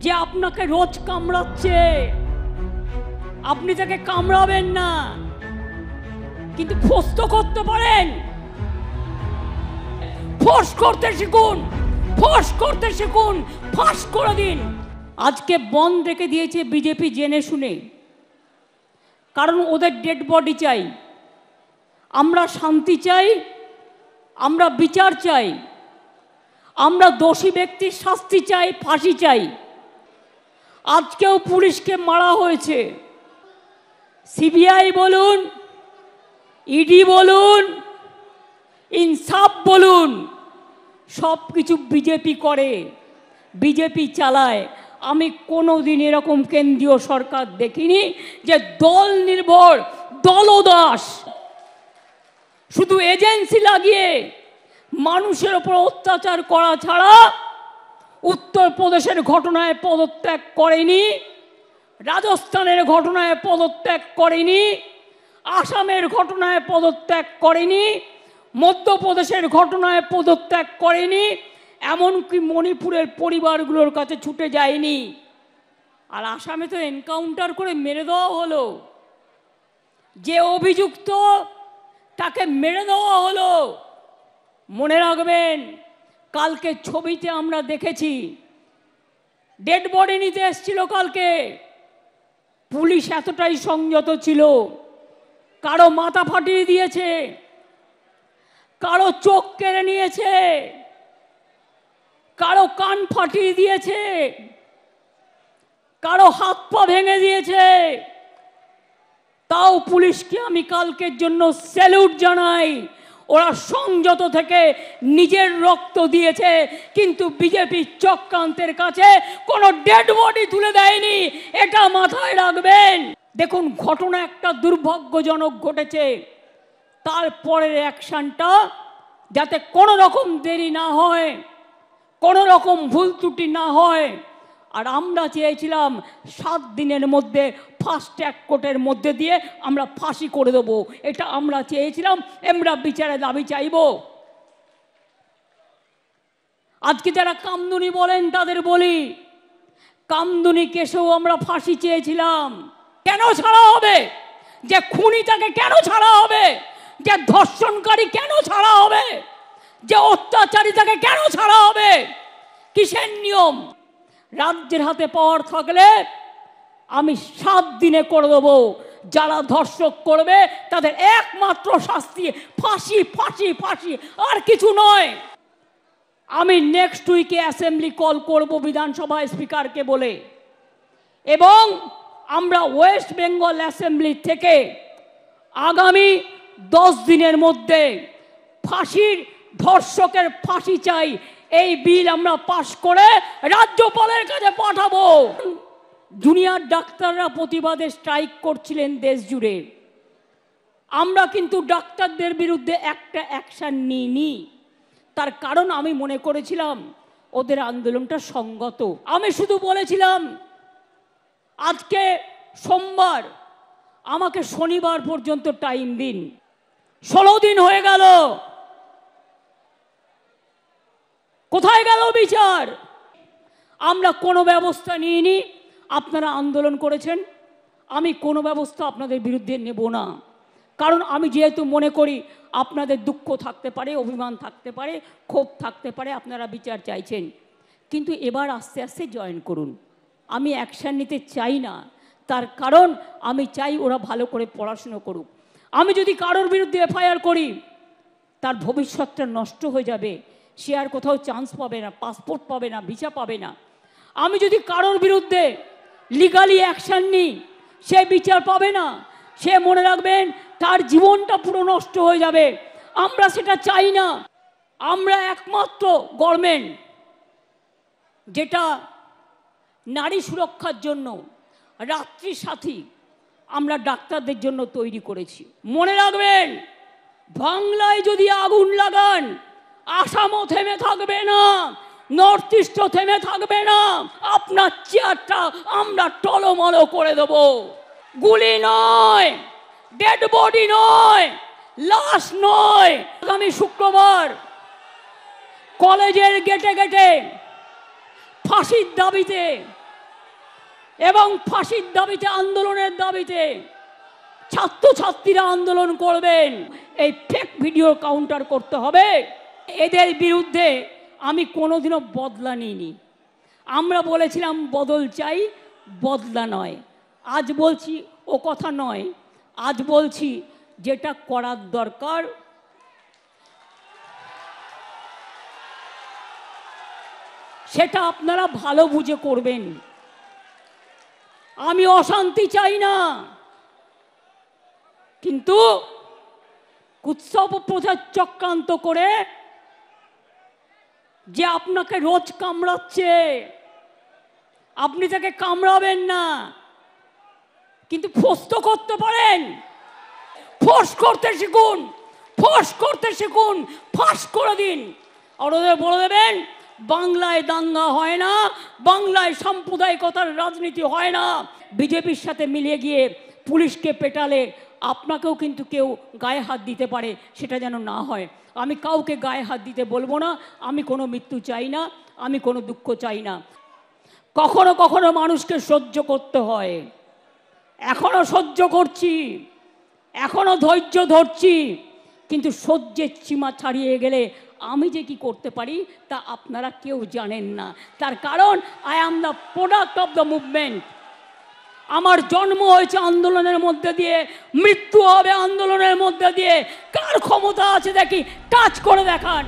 যে আপনাকে রোজ কামড়াচ্ছে, আপনি তাকে কামড়াবেন না, কিন্তু ফোঁস তো করতে পারেন। ফোঁস করতে শিখুন, ফোঁস করতে শিখুন, ফাঁস করে দিন। আজকে বন্ধ রেখে দিয়েছে বিজেপি জেনে শুনে, কারণ ওদের ডেড বডি চাই। আমরা শান্তি চাই, আমরা বিচার চাই, আমরা দোষী ব্যক্তির শাস্তি চাই, ফাঁসি চাই। আজকেও পুলিশকে মারা হয়েছে। সিবিআই বলুন, ইডি বলুন, ইনসাফ বলুন, সব কিছু বিজেপি করে, বিজেপি চালায়। আমি কোনোদিন এরকম কেন্দ্রীয় সরকার দেখিনি যে দল নির্ভর, দলদাস, শুধু এজেন্সি লাগিয়ে মানুষের ওপর অত্যাচার করা ছাড়া উত্তরপ্রদেশের ঘটনায় পদত্যাগ করেনি, রাজস্থানের ঘটনায় পদত্যাগ করেনি, আসামের ঘটনায় পদত্যাগ করেনি, মধ্যপ্রদেশের ঘটনায় পদত্যাগ করেনি, এমনকি মণিপুরের পরিবারগুলোর কাছে ছুটে যায়নি। আর আসামে তো এনকাউন্টার করে মেরে দেওয়া হলো, যে অভিযুক্ত তাকে মেরে দেওয়া হলো। মনে রাখবেন, কালকে ছবিতে আমরা দেখেছি ডেড বডি নিতে এসেছিল কালকে, পুলিশ এতটাই সংযত ছিল, কারো মাথা ফাটিয়ে দিয়েছে, কারো চোখ কেড়ে নিয়েছে, কারো কান ফাটিয়ে দিয়েছে, কারো হাত পা ভেঙে দিয়েছে। তাও পুলিশকে আমি কালকের জন্য স্যালুট জানাই। ওরা সংযত থেকে নিজের রক্ত দিয়েছে, কিন্তু বিজেপি চক্রান্তের কাছে কোনো ডেড বডি তুলে দেয়নি, এটা মাথায় রাখবেন। দেখুন, ঘটনা একটা দুর্ভাগ্যজনক ঘটেছে, তারপরের অ্যাকশনটা যাতে কোনো রকম দেরি না হয়, কোনো রকম ভুল ত্রুটি না হয়। আর আমরা চেয়েছিলাম 7 দিনের মধ্যে ফাস্ট ট্র্যাক কোর্টের মধ্যে দিয়ে আমরা ফাঁসি করে দেবো, এটা আমরা চেয়েছিলাম। আমরা বিচারে দাবি চাইব। আজকে যারা কামদুনি বলেন তাদের বলি, কামদুনি কেসেও আমরা ফাঁসি চেয়েছিলাম। কেন ছাড়া হবে? যে খুনি তাকে কেন ছাড়া হবে? যে ধর্ষণকারী কেন ছাড়া হবে? যে অত্যাচারী তাকে কেন ছাড়া হবে? কিসের নিয়ম? রাজ্যের হাতে পাওয়ার থাকলে আমি 7 দিনে করে দেবো। যারা ধর্ষক করবে তাদের একমাত্র শাস্তি ফাঁসি, ফাঁসি, ফাঁসি, আর কিছু নয়। আমি নেক্সট উইকে অ্যাসেম্বলি কল করব বিধানসভায় স্পিকারকে বলে, এবং আমরা ওয়েস্ট বেঙ্গল অ্যাসেম্বলি থেকে আগামী 10 দিনের মধ্যে ফাঁসির, ধর্ষকের ফাঁসি চাই, এই বিল আমরা পাশ করে রাজ্যপালের কাছে পাঠাবো। জুনিয়র ডাক্তাররা প্রতিবাদে স্ট্রাইক করছিলেন দেশ জুড়ে। আমরা কিন্তু ডাক্তারদের বিরুদ্ধে একটা অ্যাকশন নিইনি, তার কারণ আমি মনে করেছিলাম ওদের আন্দোলনটা সংগত। আমি শুধু বলেছিলাম আজকে সোমবার, আমাকে শনিবার পর্যন্ত টাইম দিন। 16 দিন হয়ে গেল, কোথায় গেল বিচার? আমরা কোনো ব্যবস্থা নিইনি। আপনারা আন্দোলন করেছেন, আমি কোনো ব্যবস্থা আপনাদের বিরুদ্ধে নেব না। কারণ আমি যেহেতু মনে করি আপনাদের দুঃখ থাকতে পারে, অভিমান থাকতে পারে, ক্ষোভ থাকতে পারে, আপনারা বিচার চাইছেন, কিন্তু এবার আস্তে আস্তে জয়েন করুন। আমি অ্যাকশান নিতে চাই না, তার কারণ আমি চাই ওরা ভালো করে পড়াশুনো করুক। আমি যদি কারোর বিরুদ্ধে এফআইআর করি, তার ভবিষ্যৎটা নষ্ট হয়ে যাবে, সে আর কোথাও চান্স পাবে না, পাসপোর্ট পাবে না, ভিসা পাবে না। আমি যদি কারোর বিরুদ্ধে লিগালি অ্যাকশান নিই, সে বিচার পাবে না, সে মনে রাখবেন তার জীবনটা পুরো নষ্ট হয়ে যাবে। আমরা সেটা চাই না। আমরা একমাত্র গভর্নমেন্ট যেটা নারী সুরক্ষার জন্য রাত্রি সাথী আমরা ডাক্তারদের জন্য তৈরি করেছি। মনে রাখবেন, বাংলায় যদি আগুন লাগান, আসামও থেমে থাকবে না, নর্থ ইস্টও থেমে থাকবে না। আপনার চেয়ারটা আমরা টলমল করে দেব। গুলি নয়, ডেড বডি নয়, লাশ নয়। আগামী শুক্রবার কলেজের গেটে গেটে ফাঁসির দাবিতে এবং ফাঁসির দাবিতে, আন্দোলনের দাবিতে ছাত্রছাত্রীরা আন্দোলন করবেন। এই ফেক ভিডিও কাউন্টার করতে হবে। এদের বিরুদ্ধে আমি কোনোদিনও বদলা নিইনি। আমরা বলেছিলাম বদল চাই, বদলা নয়। আজ বলছি ও কথা নয়, আজ বলছি যেটা করার দরকার সেটা আপনারা ভালো বুঝে করবেন। আমি অশান্তি চাই না, কিন্তু উৎসব প্রচার চক্রান্ত করে যে আপনাকে রোজ কামড়াচ্ছে, আপনি তাকে কামড়াবেন না, কিন্তু ফোঁস তো করতে পারেন। ফোঁস করতে শিখুন, ফোঁস করতে শিখুন, ফাঁস করে দিন। আর ওদের বলে দেবেন বাংলায় দাঙ্গা হয় না, বাংলায় সাম্প্রদায়িকতার রাজনীতি হয় না। বিজেপির সাথে মিলিয়ে গিয়ে পুলিশকে পেটালে আপনাকেও কিন্তু কেউ গায়ে হাত দিতে পারে, সেটা যেন না হয়। আমি কাউকে গায়ে হাত দিতে বলবো না। আমি কোনো মৃত্যু চাই না, আমি কোনো দুঃখ চাই না। কখনো কখনো মানুষকে সহ্য করতে হয়, এখনো সহ্য করছি, এখনো ধৈর্য ধরছি, কিন্তু সহ্যের সীমা ছাড়িয়ে গেলে আমি যে কি করতে পারি তা আপনারা কেউ জানেন না। তার কারণ I am the product of the movement. আমার জন্ম হয়েছে আন্দোলনের মধ্যে দিয়ে, মৃত্যু হবে আন্দোলনের মধ্যে দিয়ে। কার ক্ষমতা আছে দেখি, টাচ করে দেখান।